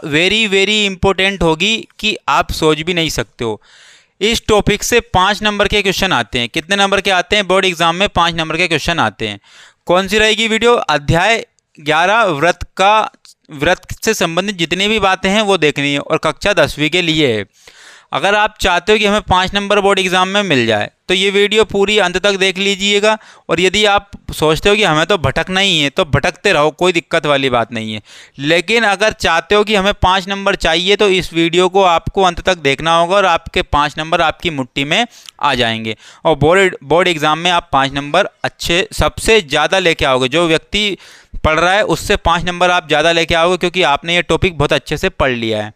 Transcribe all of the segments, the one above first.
Very very important होगी कि आप सोच भी नहीं सकते हो। इस टॉपिक से 5 नंबर के क्वेश्चन आते हैं। कितने नंबर के आते हैं? बोर्ड एग्जाम में 5 नंबर के क्वेश्चन आते हैं। कौन सी रहेगी वीडियो? अध्याय 11 व्रत से संबंधित जितनी भी बातें हैं वो देखनी है और कक्षा 10वीं के लिए है। अगर आप चाहते हो कि हमें 5 नंबर बोर्ड एग्जाम में मिल जाए तो ये वीडियो पूरी अंत तक देख लीजिएगा। और यदि आप सोचते हो कि हमें तो भटकना ही है तो भटकते रहो, कोई दिक्कत वाली बात नहीं है। लेकिन अगर चाहते हो कि हमें 5 नंबर चाहिए तो इस वीडियो को आपको अंत तक देखना होगा और आपके 5 नंबर आपकी मुट्ठी में आ जाएंगे। और बोर्ड एग्जाम में आप 5 नंबर अच्छे सबसे ज़्यादा लेके आओगे। जो व्यक्ति पढ़ रहा है उससे 5 नंबर आप ज़्यादा लेके आओगे, क्योंकि आपने ये टॉपिक बहुत अच्छे से पढ़ लिया है।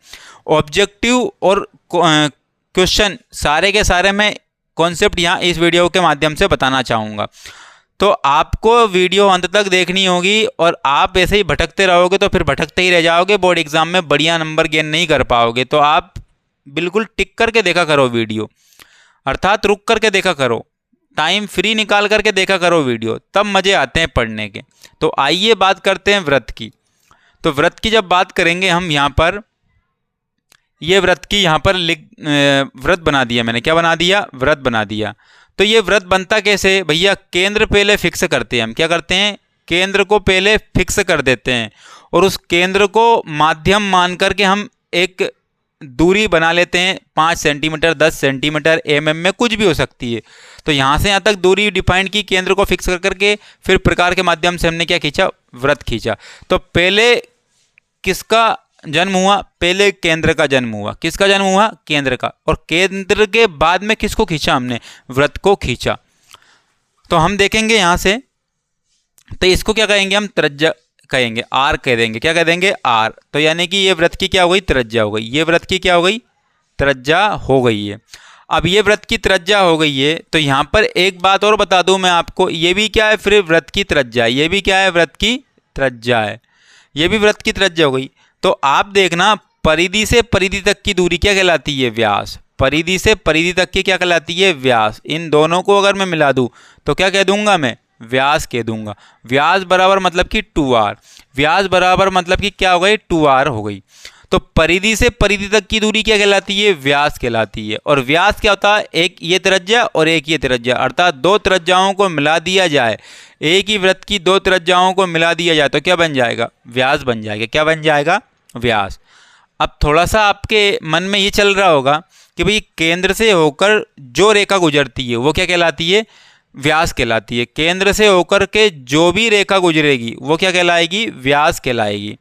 ऑब्जेक्टिव और क्वेश्चन सारे के सारे मैं कॉन्सेप्ट यहाँ इस वीडियो के माध्यम से बताना चाहूँगा। तो आपको वीडियो अंत तक देखनी होगी और आप ऐसे ही भटकते रहोगे तो फिर भटकते ही रह जाओगे, बोर्ड एग्जाम में बढ़िया नंबर गेन नहीं कर पाओगे। तो आप बिल्कुल टिक करके देखा करो वीडियो, अर्थात रुक करके देखा करो, टाइम फ्री निकाल करके देखा करो वीडियो, तब मज़े आते हैं पढ़ने के। तो आइए बात करते हैं व्रत की। तो व्रत की जब बात करेंगे हम यहाँ पर, ये व्रत की यहाँ पर व्रत बना दिया मैंने। क्या बना दिया? व्रत बना दिया। तो ये व्रत बनता कैसे भैया? केंद्र पहले फिक्स करते हैं हम। क्या करते हैं? केंद्र को पहले फिक्स कर देते हैं और उस केंद्र को माध्यम मान करके हम एक दूरी बना लेते हैं। 5 सेंटीमीटर, 10 सेंटीमीटर, mm में कुछ भी हो सकती है। तो यहाँ से यहाँ तक दूरी डिफाइंड की, केंद्र को फिक्स कर करके फिर प्रकार के माध्यम से हमने क्या खींचा? व्रत खींचा। तो पहले किसका जन्म हुआ? पहले केंद्र का जन्म हुआ। किसका जन्म हुआ? केंद्र का। और केंद्र के बाद में किसको खींचा? हमने व्रत को खींचा। तो हम देखेंगे यहां से, तो इसको क्या कहेंगे हम? त्रिज्या कहेंगे, आर कह देंगे। क्या कह देंगे? आर। तो यानी कि ये व्रत की क्या हो गई? त्रिज्या हो गई। ये व्रत की क्या हो गई? त्रिज्या हो गई है। अब ये व्रत की त्रिज्या हो गई है तो यहां पर एक बात और बता दूं मैं आपको, ये भी क्या है? फिर व्रत की त्रिज्या। ये भी क्या है? व्रत की त्रिज्या है। ये भी व्रत की त्रिज्या हो गई। तो आप देखना, परिधि से परिधि तक की दूरी क्या कहलाती है? व्यास। परिधि से परिधि तक की क्या कहलाती है? व्यास। इन दोनों को अगर मैं मिला दूं तो क्या कह दूंगा मैं? व्यास कह दूंगा। व्यास बराबर मतलब कि 2r। व्यास बराबर मतलब कि क्या हो गई? 2r हो गई। तो परिधि से परिधि तक की दूरी क्या कहलाती है? व्यास कहलाती है। और व्यास क्या होता है? एक ये त्रिज्या और एक ये त्रिज्या, अर्थात 2 त्रिज्याओं को मिला दिया जाए, एक ही व्रत की 2 त्रिज्याओं को मिला दिया जाए तो क्या बन जाएगा? व्यास बन जाएगा। क्या बन जाएगा? व्यास। अब थोड़ा सा आपके मन में ये चल रहा होगा कि भाई केंद्र से होकर जो रेखा गुजरती है वो क्या कहलाती है? व्यास कहलाती है। केंद्र से होकर के जो भी रेखा गुजरेगी वो क्या कहलाएगी? व्यास कहलाएगी।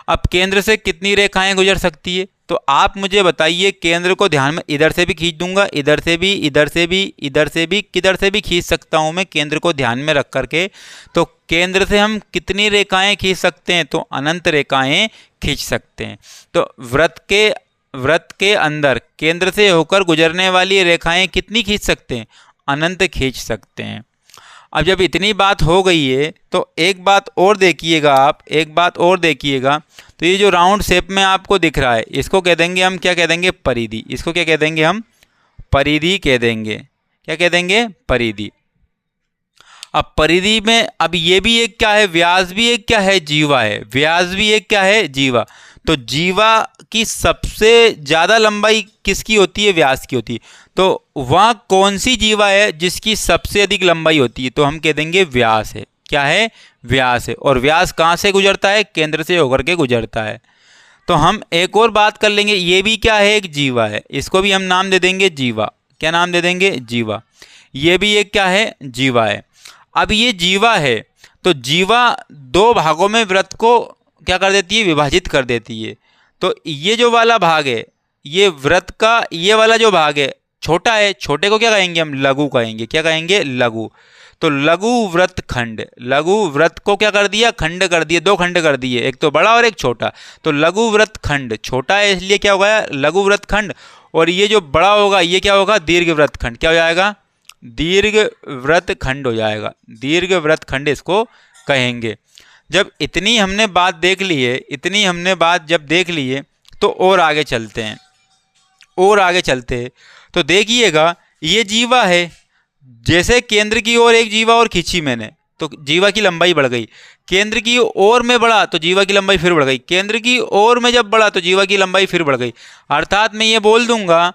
अब केंद्र से कितनी रेखाएं गुजर सकती है? तो आप मुझे बताइए। केंद्र को ध्यान में इधर से भी खींच दूंगा, इधर से भी, इधर से भी, इधर से भी, किधर से भी खींच सकता हूं मैं केंद्र को ध्यान में रख करके। तो केंद्र से हम कितनी रेखाएं खींच सकते हैं? तो अनंत रेखाएं खींच सकते हैं। तो व्रत के अंदर केंद्र से होकर गुजरने वाली रेखाएं कितनी खींच सकते हैं? अनंत खींच सकते हैं। अब जब इतनी बात हो गई है तो एक बात और देखिएगा आप, एक बात और देखिएगा। तो ये जो राउंड शेप में आपको दिख रहा है इसको कह देंगे हम, क्या कह देंगे? परिधि। इसको क्या कह देंगे हम? परिधि कह देंगे। क्या कह देंगे? परिधि। अब परिधि में अब ये भी एक क्या है? व्यास भी एक क्या है? जीवा है। व्यास भी एक क्या है? जीवा। तो जीवा की सबसे ज़्यादा लंबाई किसकी होती है? व्यास की होती है। तो वह कौन सी जीवा है जिसकी सबसे अधिक लंबाई होती है? तो हम कह देंगे व्यास है। क्या है? व्यास है। और व्यास कहाँ से गुजरता है? केंद्र से होकर के गुजरता है। तो हम एक और बात कर लेंगे, ये भी क्या है? एक जीवा है। इसको भी हम नाम दे देंगे जीवा। क्या नाम दे देंगे? जीवा। ये भी एक क्या है? जीवा है। अब ये जीवा है तो जीवा 2 भागों में व्रत को क्या कर देती है? विभाजित कर देती है। तो ये जो वाला भाग है, ये व्रत का ये वाला जो भाग है छोटा है, छोटे को क्या कहेंगे हम? लघु कहेंगे। क्या कहेंगे? लघु। तो लघु व्रत खंड। लघु व्रत को क्या कर दिया? खंड कर दिए, 2 खंड कर दिए, एक तो बड़ा और एक छोटा। तो लघु व्रत खंड, छोटा है इसलिए क्या होगा? लघु व्रत खंड। और ये जो बड़ा होगा ये क्या होगा? दीर्घ व्रत खंड। क्या हो जाएगा? दीर्घ व्रत खंड हो जाएगा। दीर्घ व्रत खंड इसको कहेंगे। जब इतनी हमने बात देख ली है, इतनी हमने बात जब देख ली है तो और आगे चलते हैं। और आगे चलते हैं तो देखिएगा, ये जीवा है। जैसे केंद्र की ओर एक जीवा और खींची मैंने तो जीवा की लंबाई बढ़ गई। केंद्र की ओर में बढ़ा तो जीवा की लंबाई फिर बढ़ गई, केंद्र की ओर में जब बढ़ा तो जीवा की लंबाई फिर बढ़ गई। अर्थात मैं ये बोल दूंगा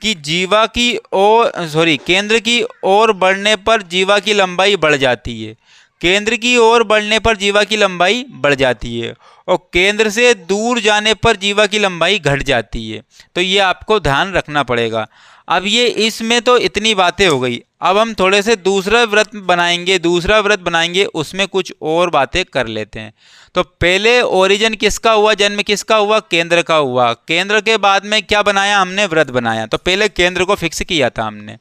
कि जीवा की ओर केंद्र की ओर बढ़ने पर जीवा की लंबाई बढ़ जाती है, केंद्र की ओर बढ़ने पर जीवा की लंबाई बढ़ जाती है, और केंद्र से दूर जाने पर जीवा की लंबाई घट जाती है। तो ये आपको ध्यान रखना पड़ेगा। अब ये इसमें तो इतनी बातें हो गई, अब हम थोड़े से दूसरा व्रत बनाएंगे, उसमें कुछ और बातें कर लेते हैं। तो पहले ओरिजिन किसका हुआ, जन्म किसका हुआ, केंद्र का हुआ। केंद्र के बाद में क्या बनाया हमने, व्रत बनाया। तो पहले केंद्र को फिक्स किया था हमने।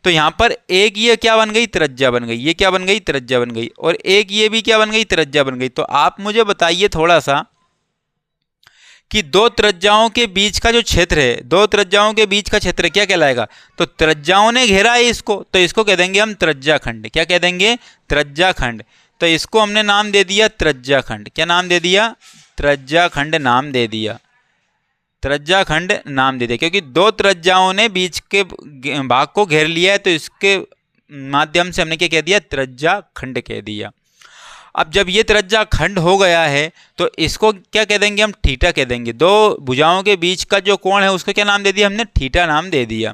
तो यहाँ पर एक ये क्या बन गई, त्रिज्या बन गई, ये क्या बन गई, त्रिज्या बन गई, और एक ये भी क्या बन गई, त्रिज्या बन गई। तो आप मुझे बताइए थोड़ा सा कि दो त्रिज्याओं के बीच का जो क्षेत्र है, दो त्रिज्याओं के बीच का क्षेत्र क्या कहलाएगा। तो त्रिज्याओं ने घेरा है इसको, तो इसको कह देंगे हम त्रिज्याखंड। क्या कह देंगे, त्रिज्याखंड। तो इसको हमने नाम दे दिया त्रिज्याखंड। क्या नाम दे दिया, त्रिज्याखंड नाम दे दिया, त्रिज्याखंड नाम दे दिया, क्योंकि दो त्रिज्याओं ने बीच के भाग को घेर लिया है, तो इसके माध्यम से हमने क्या कह दिया, त्रिज्याखंड कह दिया। अब जब ये त्रिज्याखंड हो गया है तो इसको क्या कह देंगे हम, थीटा कह देंगे। दो भुजाओं के बीच का जो कोण है उसको क्या नाम दे दिया हमने, थीटा नाम दे दिया।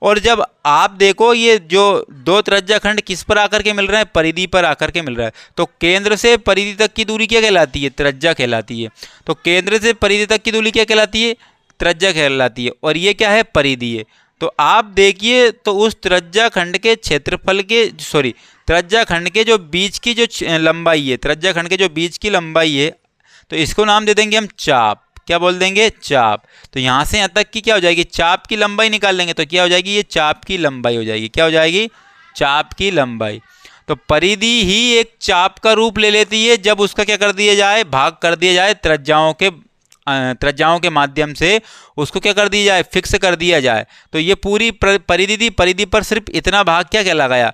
और जब आप देखो ये जो दो त्रिज्याखंड किस पर आकर के मिल रहा है, परिधि पर आकर के मिल रहा है, तो केंद्र से परिधि तक की दूरी क्या कहलाती है, त्रिज्या कहलाती है। तो केंद्र से परिधि तक की दूरी क्या कहलाती है, त्रिज्या कहलाती है, और ये क्या है, परिधि है। तो आप देखिए, तो उस त्रिज्याखंड के क्षेत्रफल के त्रिज्याखंड के जो बीच की जो लंबाई है, त्रिज्याखंड के जो बीच की लंबाई है, तो इसको नाम दे देंगे हम चाप। क्या बोल देंगे, चाप। तो यहाँ से यहाँ तक की क्या हो जाएगी, चाप की लंबाई निकाल लेंगे, तो क्या हो जाएगी, ये चाप की लंबाई हो जाएगी। क्या हो जाएगी, चाप की लंबाई। तो परिधि ही एक चाप का रूप ले लेती है जब उसका क्या कर दिया जाए, भाग कर दिया जाए त्रिज्याओं के माध्यम से, उसको क्या कर दिया जाए, फिक्स कर दिया जाए। तो ये पूरी परिधि थी, परिधि पर सिर्फ इतना भाग क्या कहलाया गया,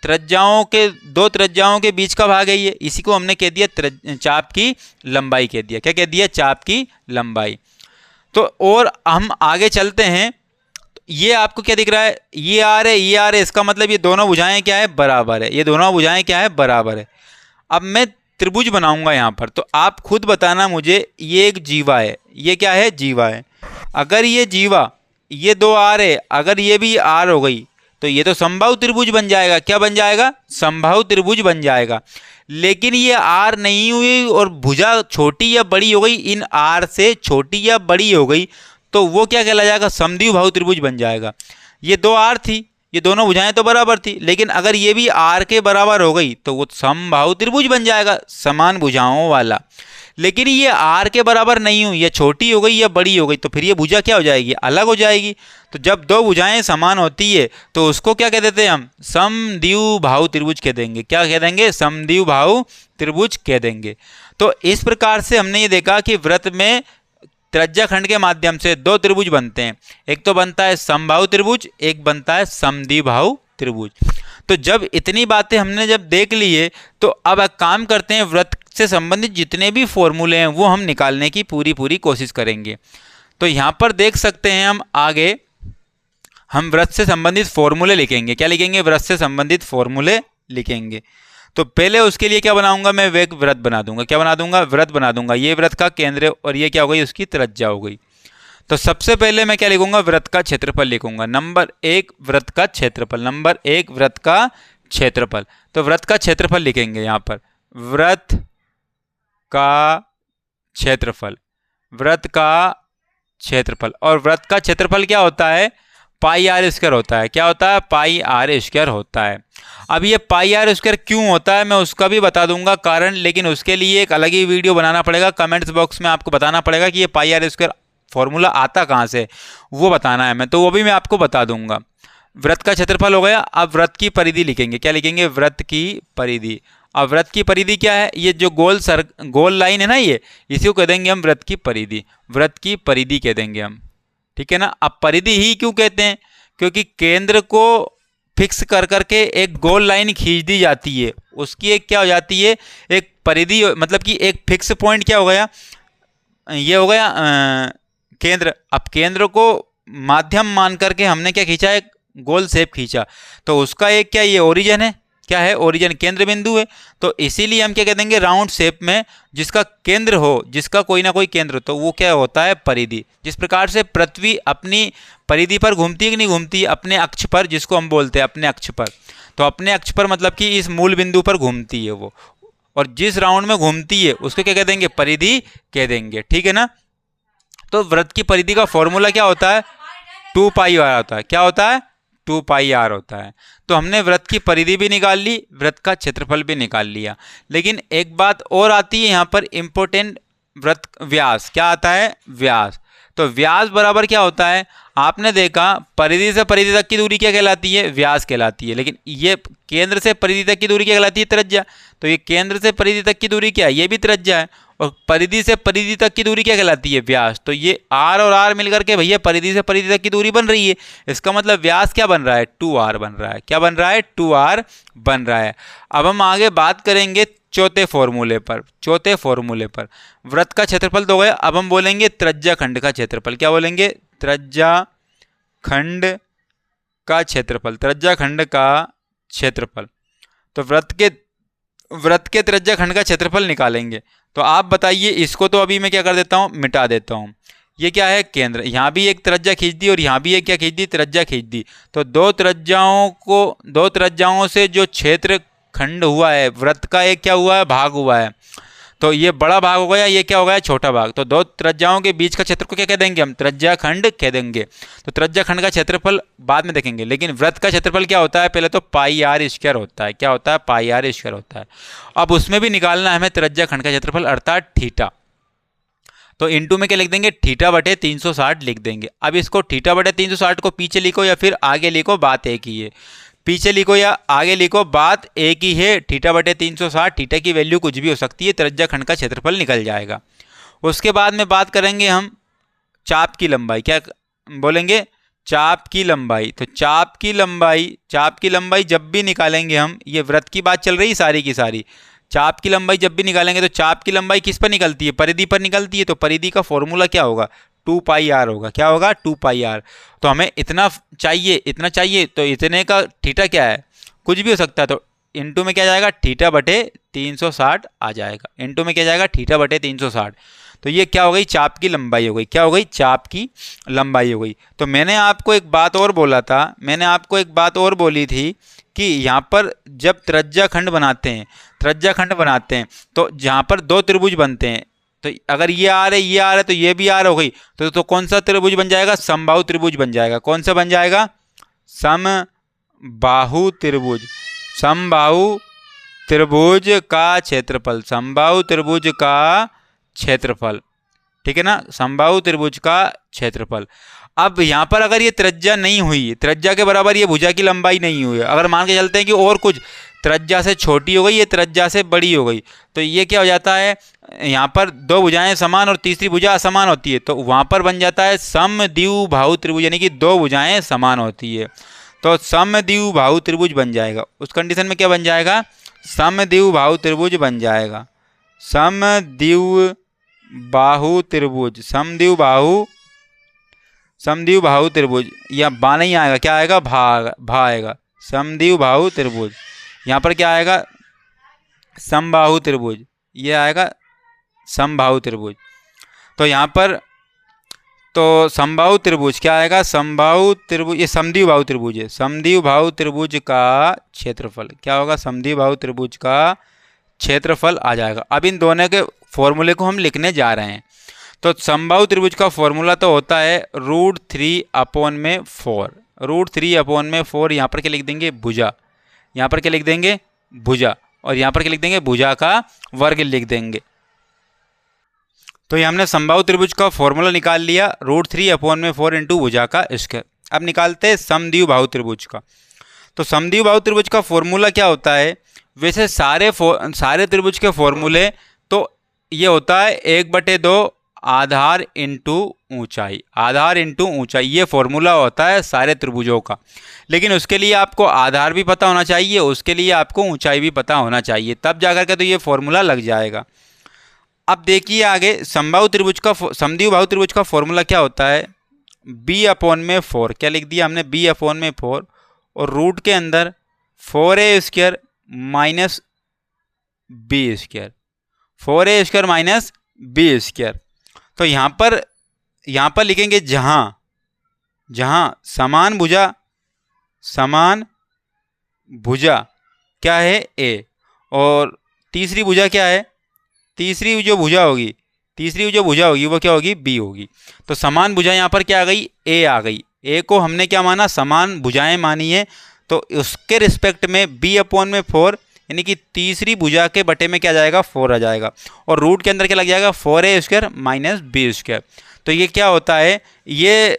दो त्रिज्याओं के बीच का भाग है ये, इसी को हमने कह दिया चाप की लंबाई कह दिया। क्या कह दिया, चाप की लंबाई। तो और हम आगे चलते हैं। ये आपको क्या दिख रहा है, ये आर है, ये आर है, इसका मतलब ये दोनों भुजाएं क्या है, बराबर है। ये दोनों भुजाएं क्या है, बराबर है। अब मैं त्रिभुज बनाऊंगा यहाँ पर, तो आप खुद बताना मुझे, ये एक जीवा है, ये क्या है, जीवा है। अगर ये जीवा, ये दो आर है, अगर ये भी आर हो गई तो ये तो समबाहु त्रिभुज बन जाएगा। क्या बन जाएगा, समबाहु त्रिभुज बन जाएगा। लेकिन ये आर नहीं हुई और भुजा छोटी या बड़ी हो गई, इन आर से छोटी या बड़ी हो गई, तो वो क्या कहला जाएगा, समद्विबाहु त्रिभुज बन जाएगा। ये दो आर थी, ये दोनों भुजाएं तो बराबर थी, लेकिन अगर ये भी आर के बराबर हो गई तो वो समबाहु त्रिभुज बन जाएगा, समान भुजाओं वाला। लेकिन ये आर के बराबर नहीं हुई, ये छोटी हो गई या बड़ी हो गई, तो फिर ये भुजा क्या हो जाएगी, अलग हो जाएगी। तो जब दो भुजाएं समान होती है तो उसको क्या कह देते हैं हम, समद्विबाहु त्रिभुज कह देंगे। क्या कह देंगे, समद्विबाहु त्रिभुज कह देंगे। तो इस प्रकार से हमने ये देखा कि वृत्त में त्रिज्याखंड के माध्यम से दो त्रिभुज बनते हैं, एक तो बनता है समबाहु त्रिभुज, एक बनता है समद्विबाहु त्रिभुज। तो जब इतनी बातें हमने जब देख ली है, तो अब एक काम करते हैं, वृत्त से संबंधित जितने भी फॉर्मूले हैं वो हम निकालने की पूरी कोशिश करेंगे। तो यहाँ पर देख सकते हैं हम आगे, हम वृत्त से संबंधित फॉर्मूले लिखेंगे। क्या लिखेंगे, वृत्त से संबंधित फॉर्मूले लिखेंगे। तो पहले उसके लिए क्या बनाऊंगा मैं, एक वृत्त बना दूंगा। क्या बना दूंगा, वृत्त बना दूंगा। ये वृत्त का केंद्र और ये क्या हो गई, उसकी त्रिज्या हो गई। तो सबसे पहले मैं क्या लिखूंगा, वृत्त का क्षेत्रफल लिखूंगा। नंबर एक, वृत्त का क्षेत्रफल। नंबर एक, वृत्त का क्षेत्रफल। तो वृत्त का क्षेत्रफल लिखेंगे यहाँ पर, वृत्त का क्षेत्रफल, वृत्त का क्षेत्रफल। और वृत्त का क्षेत्रफल क्या होता है, पाई आर स्क्वायर होता है। क्या होता है, पाई आर स्क्वायर होता है। अब ये पाई आर स्क्वायर क्यों होता है मैं उसका भी बता दूंगा कारण, लेकिन उसके लिए एक अलग ही वीडियो बनाना पड़ेगा। कमेंट्स बॉक्स में आपको बताना पड़ेगा कि ये पाई आर स्क्वायर फॉर्मूला आता कहाँ से, वो बताना है मैं, तो वो भी मैं आपको बता दूंगा। वृत्त का क्षेत्रफल हो गया। अब वृत्त की परिधि लिखेंगे। क्या लिखेंगे, वृत्त की परिधि। अब वृत्त की परिधि क्या है, ये जो गोल लाइन है ना, ये इसी को कह देंगे हम वृत्त की परिधि। वृत्त की परिधि कह देंगे हम, ठीक है ना। अब परिधि ही क्यों कहते हैं, क्योंकि केंद्र को फिक्स कर करके एक गोल लाइन खींच दी जाती है, उसकी एक क्या हो जाती है, एक परिधि, मतलब कि एक फिक्स पॉइंट क्या हो गया, ये हो गया केंद्र। अब केंद्र को माध्यम मान करके हमने क्या खींचा, एक गोल शेप खींचा, तो उसका एक क्या, ये ओरिजिन है, क्या है, ओरिजिन केंद्र बिंदु है। तो इसीलिए हम क्या कह देंगे, राउंड शेप में जिसका केंद्र हो, जिसका कोई ना कोई केंद्र हो, तो वो क्या होता है, परिधि। जिस प्रकार से पृथ्वी अपनी परिधि पर घूमती है कि नहीं घूमती, अपने अक्ष पर, जिसको हम बोलते हैं अपने अक्ष पर। तो अपने अक्ष पर मतलब कि इस मूल बिंदु पर घूमती है वो, और जिस राउंड में घूमती है उसको क्या कह देंगे, परिधि कह देंगे। ठीक है ना। तो वृत्त की परिधि का फॉर्मूला क्या होता है, 2 पाई आर होता है। क्या होता है, 2 पाई आर होता है। तो हमने वृत्त की परिधि भी निकाल ली, वृत्त का क्षेत्रफल भी निकाल लिया। लेकिन एक बात और आती है यहाँ पर इंपॉर्टेंट, वृत्त व्यास क्या आता है, व्यास। तो व्यास बराबर क्या होता है, आपने देखा परिधि से परिधि तक की दूरी क्या कहलाती है, व्यास कहलाती है। लेकिन ये केंद्र से परिधि तक की दूरी क्या कहलाती है, त्रिज्या। तो ये केंद्र से परिधि तक की दूरी क्या है, ये भी त्रिज्या है। और परिधि से परिधि तक की दूरी क्या कहलाती है, व्यास। तो ये आर और आर मिलकर के भैया परिधि से परिधि तक की दूरी बन रही है। इसका मतलब व्यास क्या बन रहा है, 2r बन रहा है। क्या बन रहा है, 2r बन रहा है। अब हम आगे बात करेंगे चौथे फॉर्मूले पर। चौथे फॉर्मूले पर वृत्त का क्षेत्रफल तो गया, अब हम बोलेंगे त्रिज्या खंड का क्षेत्रफल। क्या बोलेंगे, त्रिज्या खंड का क्षेत्रफल, त्रिज्या खंड का क्षेत्रफल। तो वृत्त के त्रिज्या खंड का क्षेत्रफल निकालेंगे। तो आप बताइए, इसको तो अभी मैं क्या कर देता हूँ, मिटा देता हूँ। ये क्या है, केंद्र, यहाँ भी एक त्रिज्या खींच दी और यहाँ भी एक क्या खींच दी, त्रिज्या खींच दी। तो दो त्रिज्याओं से जो क्षेत्र खंड हुआ है वृत्त का, एक क्या हुआ है, भाग हुआ है। तो ये बड़ा भाग हो गया, ये क्या हो गया, छोटा भाग। तो दो त्रिज्याओं के बीच का क्षेत्र को क्या कह देंगे हम, त्रिज्या खंड कह देंगे। तो त्रिज्या खंड का क्षेत्रफल बाद में देखेंगे, लेकिन वृत्त का क्षेत्रफल क्या होता है, पहले तो पाई आर स्क्वायर होता है। क्या होता है, पाई आर स्क्वायर होता है। अब उसमें भी निकालना है हमें त्रिज्या खंड का क्षेत्रफल, अर्थात थीटा। तो इनटू में क्या लिख देंगे, थीटा बटे 360 लिख देंगे। अब इसको थीटा बटे 360 को पीछे लिखो या फिर आगे लिखो, बात एक ही है। पीछे लिखो या आगे लिखो, बात एक ही है। थीटा बटे 360, थीटा की वैल्यू कुछ भी हो सकती है, त्रिज्या खंड का क्षेत्रफल निकल जाएगा। उसके बाद में बात करेंगे हम चाप की लंबाई। क्या बोलेंगे, चाप की लंबाई। तो चाप की लंबाई जब भी निकालेंगे हम, ये वृत्त की बात चल रही सारी की सारी, चाप की लंबाई जब भी निकालेंगे तो चाप की लंबाई किस पर निकलती है, परिधि पर निकलती है। तो परिधि का फॉर्मूला क्या होगा, 2 पाई आर होगा। क्या होगा, 2 पाई आर। तो हमें इतना चाहिए, तो इतने का थीटा क्या है, कुछ भी हो सकता है। तो इनटू में क्या जाएगा, थीटा बटे 360 आ जाएगा। इनटू में क्या जाएगा, थीटा बटे 360। तो ये क्या हो गई, चाप की लंबाई हो गई। क्या हो गई, चाप की लंबाई हो गई। तो मैंने आपको एक बात और बोला था, मैंने आपको एक बात और बोली थी कि यहाँ पर जब त्रिज्या खंड बनाते हैं तो जहाँ पर दो त्रिभुज बनते हैं, तो अगर ये आर है तो ये भी आर हो गई। तो कौन सा त्रिभुज बन जाएगा, समबाहु त्रिभुज बन जाएगा। कौन सा बन जाएगा, समबाहु त्रिभुज। समबाहु त्रिभुज का क्षेत्रफल, समबाहु त्रिभुज का क्षेत्रफल, ठीक है ना, समबाहु त्रिभुज का क्षेत्रफल। अब यहाँ पर अगर ये त्रिज्या नहीं हुई, त्रिज्या के बराबर ये भुजा की लंबाई नहीं हुई, अगर मान के चलते हैं कि और कुछ त्रिज्या से छोटी हो गई, ये त्रिज्या से बड़ी हो गई, तो ये क्या हो जाता है, यहाँ पर दो भुजाएं समान और तीसरी भुजा असमान होती है, तो वहाँ पर बन जाता है समद्विबाहु त्रिभुज, यानी कि दो भुजाएं समान होती है। तो समद्विबाहु त्रिभुज बन जाएगा। उस कंडीशन में क्या बन जाएगा, समद्विबाहु त्रिभुज बन जाएगा। समद्विबाहु त्रिभुज, समद्विबाहु त्रिभुज, या बा नहीं आएगा, क्या आएगा, भा आएगा। समद्विबाहु त्रिभुज, यहाँ पर क्या आएगा, समबाहु त्रिभुज, ये आएगा समबाहु त्रिभुज। तो यहाँ पर तो समबाहु त्रिभुज क्या आएगा, समबाहु त्रिभुज, ये समद्विबाहु त्रिभुज है। समद्विबाहु त्रिभुज का क्षेत्रफल क्या होगा, समद्विबाहु त्रिभुज का क्षेत्रफल आ जाएगा। अब इन दोनों के फॉर्मूले को हम लिखने जा रहे हैं। तो समबाहु त्रिभुज का फॉर्मूला तो होता है √3/4। √3/4, यहाँ पर क्या लिख देंगे, भुजा। यहाँ पर क्या लिख देंगे, भुजा। और यहाँ पर क्या लिख देंगे, भुजा का वर्ग लिख देंगे। तो ये हमने समबाहु त्रिभुज का फॉर्मूला निकाल लिया, √3/4 इंटू भुजा का स्क्वायर। अब निकालते हैं समद्विबाहु त्रिभुज का। तो समद्विबाहु त्रिभुज का फॉर्मूला क्या होता है, वैसे सारे त्रिभुज के फॉर्मूले तो ये होता है 1/2 आधार इंटू ऊंचाई, आधार इंटू ऊंचाई, ये फॉर्मूला होता है सारे त्रिभुजों का। लेकिन उसके लिए आपको आधार भी पता होना चाहिए, उसके लिए आपको ऊंचाई भी पता होना चाहिए, तब जाकर के तो ये फॉर्मूला लग जाएगा। अब देखिए आगे, समद्विबाहु त्रिभुज का फॉर्मूला क्या होता है, b/4। क्या लिख दिया हमने, b/4, और रूट के अंदर 4a² minus B square, 4a² minus B square. तो यहाँ पर लिखेंगे जहाँ समान भुजा क्या है ए, और तीसरी भुजा क्या है, तीसरी जो भुजा होगी वो क्या होगी, बी होगी। तो समान भुजा यहाँ पर क्या आ गई, ए आ गई। ए को हमने क्या माना, समान भुजाएं मानी है, तो उसके रिस्पेक्ट में बी अपॉन में 4, यानी कि तीसरी भुजा के बटे में क्या जाएगा, 4 आ जाएगा, और रूट के अंदर क्या लग जाएगा, 4a² माइनस बी स्क्वायर। तो ये क्या होता है, ये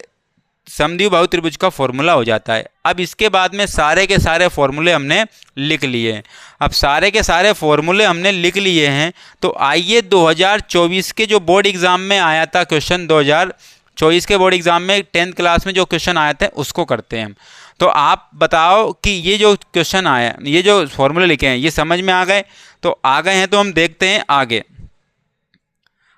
समद्विबाहु बहु त्रिभुज का फॉर्मूला हो जाता है। अब इसके बाद में सारे के सारे फॉर्मूले हमने लिख लिए हैं। अब सारे के सारे फॉर्मूले हमने लिख लिए हैं, तो आइए 2024 के जो बोर्ड एग्जाम में आया था क्वेश्चन, 2024 के बोर्ड एग्जाम में 10th क्लास में जो क्वेश्चन आया था उसको करते हैं। तो आप बताओ कि ये जो क्वेश्चन आया, ये जो फॉर्मूले लिखे हैं, ये समझ में आ गए? तो आ गए हैं तो हम देखते हैं आगे।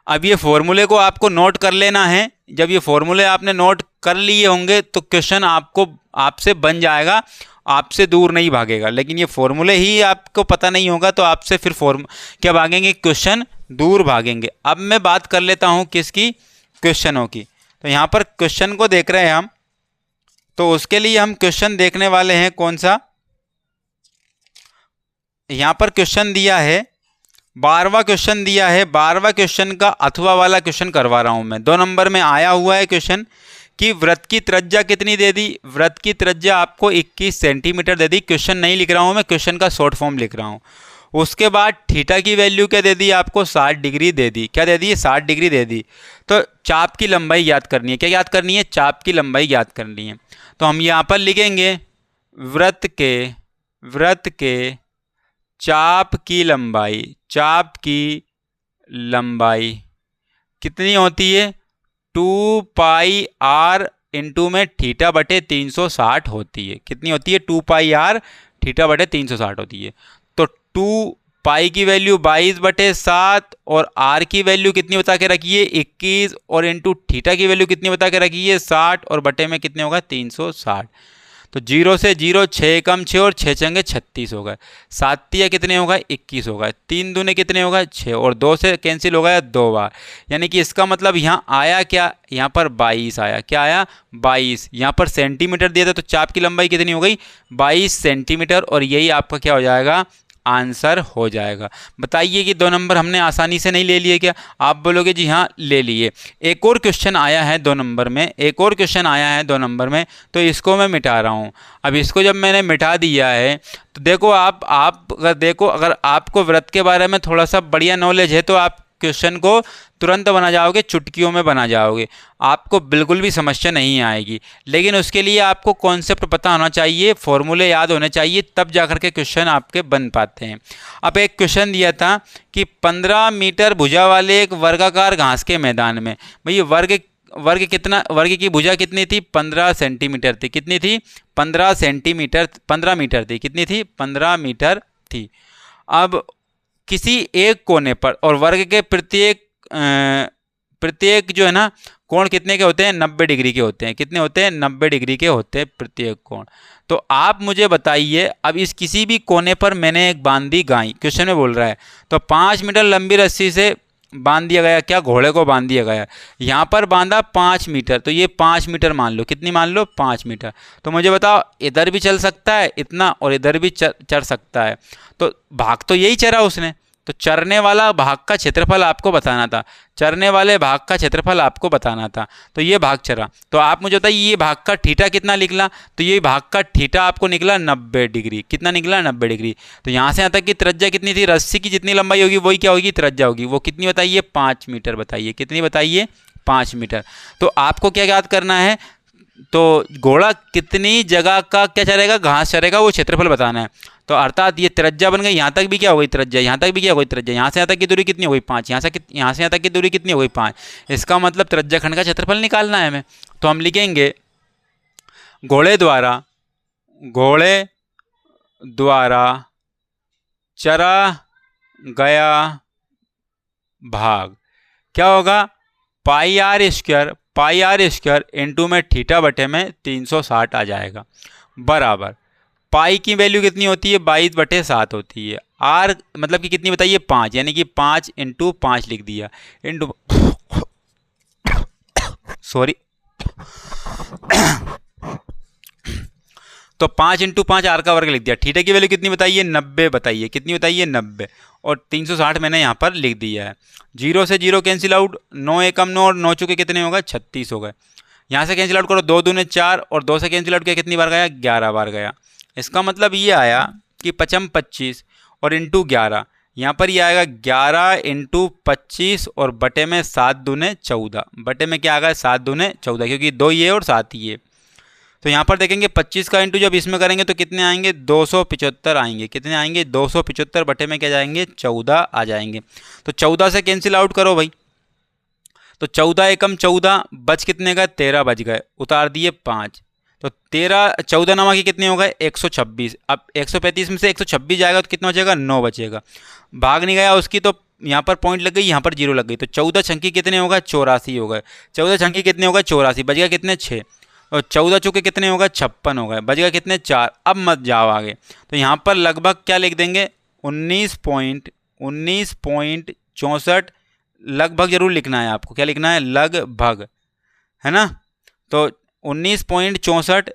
अब ये फॉर्मूले को आपको नोट कर लेना है। जब ये फॉर्मूले आपने नोट कर लिए होंगे तो क्वेश्चन आपसे बन जाएगा, आपसे दूर नहीं भागेगा। लेकिन ये फॉर्मूले ही आपको पता नहीं होगा तो आपसे फिर क्या भागेंगे, क्वेश्चन दूर भागेंगे। अब मैं बात कर लेता हूँ किसकी, क्वेश्चनों की। तो यहाँ पर क्वेश्चन को देख रहे हैं हम, तो उसके लिए हम क्वेश्चन देखने वाले हैं कौन सा, यहाँ पर क्वेश्चन दिया है 12वां क्वेश्चन दिया है। 12वां क्वेश्चन का अथवा वाला क्वेश्चन करवा रहा हूं मैं। 2 नंबर में आया हुआ है क्वेश्चन कि वृत्त की त्रिज्या कितनी दे दी, वृत्त की त्रिज्या आपको 21 सेंटीमीटर दे दी। क्वेश्चन नहीं लिख रहा हूं मैं, क्वेश्चन का शॉर्ट फॉर्म लिख रहा हूं। उसके बाद थीटा की वैल्यू क्या दे दी आपको, 60 डिग्री दे दी। क्या दे दी, 60 डिग्री दे दी। तो चाप की लंबाई याद करनी है। क्या याद करनी है, चाप की लंबाई याद करनी है। तो हम यहाँ पर लिखेंगे वृत्त के चाप की लंबाई कितनी होती है, 2πr इंटू में थीटा बटे 360 होती है। कितनी होती है, 2πr थीटा बटे 360 होती है। तो 2π की वैल्यू 22/7 और r की वैल्यू कितनी बता के रखिए, 21, और इंटू थीटा की वैल्यू कितनी बता के रखिए, 60, और बटे में कितने होगा, 360। तो 0 से 0, 6 कम 6 और 6 चंगे 36 हो गए। 7 तिया कितने होगा, 21 होगा। 3 दूने कितने होगा, 6, और 2 से कैंसिल हो गया 2 बार। यानी कि इसका मतलब यहाँ आया क्या, यहाँ पर 22 आया। क्या आया, 22। यहाँ पर सेंटीमीटर दिया था तो चाप की लंबाई कितनी हो गई, 22 सेंटीमीटर, और यही आपका क्या हो जाएगा, आंसर हो जाएगा। बताइए कि 2 नंबर हमने आसानी से नहीं ले लिए क्या? आप बोलोगे जी हाँ ले लिए। एक और क्वेश्चन आया है 2 नंबर में, तो इसको मैं मिटा रहा हूँ। अब इसको जब मैंने मिटा दिया है तो देखो आप अगर आपको वृत्त के बारे में थोड़ा सा बढ़िया नॉलेज है तो आप क्वेश्चन को तुरंत बना जाओगे, चुटकियों में बना जाओगे, आपको बिल्कुल भी समस्या नहीं आएगी। लेकिन उसके लिए आपको कॉन्सेप्ट पता होना चाहिए, फॉर्मूले याद होने चाहिए, तब जाकर के क्वेश्चन आपके बन पाते हैं। अब एक क्वेश्चन दिया था कि 15 मीटर भुजा वाले एक वर्गाकार घास के मैदान में, भाई वर्ग की भुजा कितनी थी, 15 सेंटीमीटर थी। कितनी थी, 15 मीटर थी। कितनी थी, 15 मीटर थी। अब किसी एक कोने पर, और वर्ग के प्रत्येक जो है ना कोण कितने के होते हैं, 90 डिग्री के होते हैं। कितने होते हैं, 90 डिग्री के होते हैं प्रत्येक कोण। तो आप मुझे बताइए, अब इस किसी भी कोने पर मैंने एक बांधी गाय, क्वेश्चन में बोल रहा है, तो 5 मीटर लंबी रस्सी से बांध दिया गया, क्या, घोड़े को बांध दिया गया। यहाँ पर बांधा 5 मीटर, तो ये 5 मीटर मान लो। कितनी मान लो, 5 मीटर। तो मुझे बताओ इधर भी चल सकता है इतना, और इधर भी चढ़ सकता है। तो भाग तो यही चरा उसने, तो चरने वाला भाग का क्षेत्रफल आपको बताना था, चरने वाले भाग का क्षेत्रफल आपको बताना था। तो ये भाग चरा, तो आप मुझे बताइए ये भाग का थीटा कितना निकला, तो ये भाग का थीटा आपको निकला 90 डिग्री। कितना निकला, 90 डिग्री। तो यहाँ से यहाँ तक की त्रिज्या कितनी थी, रस्सी की जितनी लंबाई होगी वही क्या होगी, त्रिज्या होगी। वो कितनी बताइए, 5 मीटर बताइए। कितनी बताइए, 5 मीटर। तो आपको क्या याद करना है, तो घोड़ा कितनी जगह का क्या चरेगा, घास चरेगा, वो क्षेत्रफल बताना है। तो अर्थात ये त्रिज्या बन गई, यहाँ तक भी क्या हो गई त्रिज्या, यहाँ तक भी क्या हो गई त्रिज्या, यहाँ से यहाँ तक की दूरी कितनी हो गई, 5, यहाँ से यहाँ तक की दूरी कितनी हो गई, 5। इसका मतलब त्रिज्या खंड का क्षेत्रफल निकालना है हमें। तो हम लिखेंगे घोड़े द्वारा चरा गया भाग क्या होगा, पाई आर स्क्वायर इंटू में थीटा बटे में 360 आ जाएगा, बराबर पाई की वैल्यू कितनी होती है, 22/7 होती है। आर मतलब कि कितनी बताइए, 5, यानी कि 5 × 5 लिख दिया, इंटू सॉरी तो 5 × 5 आर का वर्ग लिख दिया। थीटा की वैल्यू कितनी बताइए, 90 बताइए, कितनी बताइए 90, और 360 मैंने यहाँ पर लिख दिया है। 0 से 0 कैंसिल आउट, 9 एकम 9 और 9 चुके कितने होगा, 36 हो गए। यहाँ से कैंसिल आउट करो, 2 दूने 4 और 2 से कैंसिल आउट किया, कितनी बार गया, 11 बार गया। इसका मतलब ये आया कि 55 25 और इंटू 11, यहाँ पर ये आएगा 11 × 25 और बटे में 7 दूने 14, बटे में क्या आ गया 7 दूने 14, क्योंकि 2 ये और 7 ये। तो यहाँ पर देखेंगे 25 का इंटू जब इसमें करेंगे तो कितने आएंगे, 275 आएंगे। कितने आएंगे, 275, बटे में क्या जाएंगे, 14 आ जाएंगे। तो 14 से कैंसिल आउट करो भाई, तो 14 एकम 14, बच कितने गए, 13 बच गए, उतार दिए 5, तो 13 14 नवा की कितने हो गए, 126। अब 135 में से 126 जाएगा तो कितना बचेगा, 9 बचेगा। भाग नहीं गया उसकी, तो यहाँ पर पॉइंट लग गई, यहाँ पर 0 लग गई, तो 14 छंकी कितने होगा, 84 हो गए। 14 छंकी कितने होगा, 84, बच गया कितने, 6, और 14 चुके कितने होगा, 56 हो गए, बच गया कितने, 4। अब मत जाओ आगे, तो यहाँ पर लगभग क्या लिख देंगे, 19.64, लगभग जरूर लिखना है आपको, क्या लिखना है, लगभग, है ना। तो 19.64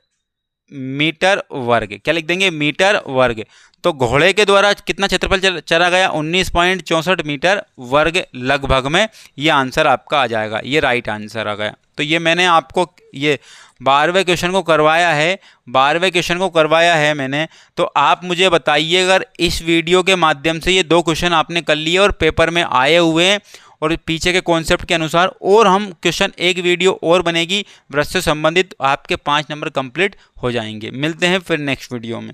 मीटर वर्ग, क्या लिख देंगे, मीटर वर्ग। तो घोड़े के द्वारा कितना क्षेत्रफल चला गया, 19.64 मीटर वर्ग लगभग में, ये आंसर आपका आ जाएगा, ये राइट आंसर आ गया। तो ये मैंने आपको ये 12वें क्वेश्चन को करवाया है, 12वें क्वेश्चन को करवाया है मैंने। तो आप मुझे बताइए, अगर इस वीडियो के माध्यम से ये 2 क्वेश्चन आपने कर लिए और पेपर में आए हुए हैं और पीछे के कॉन्सेप्ट के अनुसार, और हम क्वेश्चन एक वीडियो और बनेगी वृत्त से संबंधित, आपके 5 नंबर कंप्लीट हो जाएंगे। मिलते हैं फिर नेक्स्ट वीडियो में।